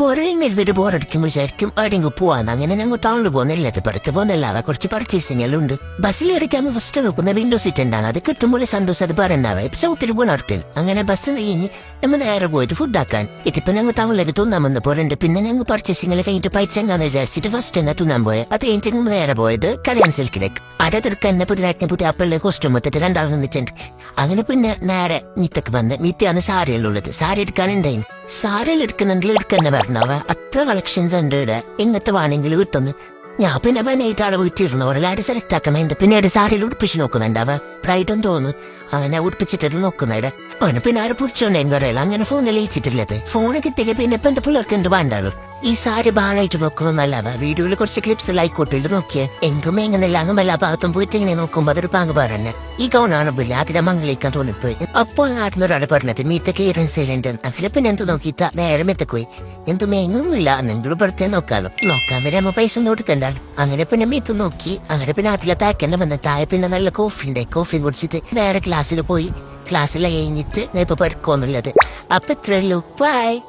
പൊരയിൽ വീട് ബോറടിക്കും വിചാരിക്കും എവിടെയെങ്കിലും പോവാന്ന്. അങ്ങനെ ഞങ്ങൾ ടൗണിൽ പോകുന്നില്ല, പഠിച്ചു പോകുന്നില്ലാതെ കുറച്ച് പർച്ചേസിംഗെല്ലാം ബസ്സിൽ ഇറക്കാമ ഫസ്റ്റ് നോക്കുന്ന വിൻഡോ സീറ്റ് ഉണ്ടാകും. അത് കിട്ടുമ്പോൾ സന്തോഷം അത് പറയുന്നവ ഇപ്പൊ സൗത്തിൽ ഗുണർപ്പിൽ. അങ്ങനെ ബസ് കഴിഞ്ഞ് നമ്മൾ നേരെ പോയിട്ട് ഫുഡ് ആക്കാൻ. ഇതിപ്പോ ഞങ്ങൾ ടൗണിലേക്ക് തിന്നാൻ വന്ന് പോരുണ്ട്. പിന്നെ ഞങ്ങൾ പർച്ചേസിംഗിൽ കഴിഞ്ഞിട്ട് പൈച്ചെങ്ങാന്ന് വിചാരിച്ചിട്ട് ഫസ്റ്റ് തന്നെ തിന്നാൻ പോയത്. അത് കഴിഞ്ഞിട്ട് ഞങ്ങൾ നേരെ പോയത് കല്യാൺ സിൽക്കിലേക്ക്. അതെടുക്ക എന്നെ പുതിയ അപ്പളിലെ കോസ്റ്റ്യൂം മൊത്തത്തിൽ രണ്ടാളും നിന്നിട്ടുണ്ട്. അങ്ങനെ പിന്നെ നേരെ മീത്തക്ക് വന്ന് മീത്തയാണ് സാരിയിലുള്ളത്. സാരി എടുക്കാനുണ്ടായി. സാരിയിൽ എടുക്കുന്നെങ്കിൽ എടുക്കന്നെ പറഞ്ഞവ അത്ര കളക്ഷൻസ് ഉണ്ട് ഇവിടെ. എങ്ങനത്തെ വേണമെങ്കിലും കിട്ടുന്നു. ഞാൻ പിന്നെ പതിനായിട്ടാളെ വീട്ടിരുന്നു. ഒരാളായിട്ട് സെലക്ട് ആക്കണ. പിന്നീട് സാരിയിൽ ഉടുപ്പിച്ച് നോക്കുന്നുണ്ടാവ. ബ്രൈഡും തോന്നുന്നു. അങ്ങനെ ഉടുപ്പിച്ചിട്ട് നോക്കുന്നിടെ അവന് പിന്നെ ആരെ പിടിച്ചോണ്ടേം കറിയില്ല. അങ്ങനെ ഫോണിൽ ഇച്ചിട്ടില്ലത്. ഫോണ് കിട്ടിയ പിന്നെ ഇപ്പൊ എന്റെ പിള്ളേർക്ക് എന്ത് വേണ്ടാളൂ. ഈ സാരി ബാലായിട്ട് നോക്കുന്നതല്ലവ. വീഡിയോയിൽ കുറച്ച് ക്ലിപ്സ് ലൈക്കോട്ടിട്ട് നോക്കിയേ. എങ്കും എങ്ങനെയല്ല അങ്ങും എല്ലാ ഭാഗത്തും പോയിട്ട് ഇങ്ങനെ നോക്കുമ്പോ അതൊരു പാങ്ങ് പറഞ്ഞ ഈ ഗൗണാണില്ല അതിനെ മംഗളിക്കാൻ തോന്നിപ്പോയി. അപ്പൊ നാട്ടിലൊരാള് പറഞ്ഞത് മീത്തൊക്കെ ഇറൻസൈലുണ്ട്. അങ്ങനെ പിന്നെ എന്ത് നോക്കിയിട്ട് നേരെ മെത്തക്ക് പോയി. എന്തും എങ്ങൊന്നുമില്ല എന്നെങ്കിലും പുറത്തേ നോക്കാലോ. നോക്കാൻ വരെ അമ്മ പൈസ ഒന്നും കൊടുക്കണ്ട. അങ്ങനെ പിന്നെ മീത്ത് നോക്കി. അങ്ങനെ പിന്നെ അതിലെ താക്കന്നെ വന്ന താഴെ പിന്നെ നല്ല കോഫി ഉണ്ട്. കോഫി കുടിച്ചിട്ട് നേരെ ക്ലാസ്സിൽ പോയി. ക്ലാസ്സിൽ കഴിഞ്ഞിട്ട് ഞാൻ ഇപ്പൊ പഠിക്കൊന്നുള്ളത്. അപ്പൊ ഇത്രയല്ലോ. ബൈ.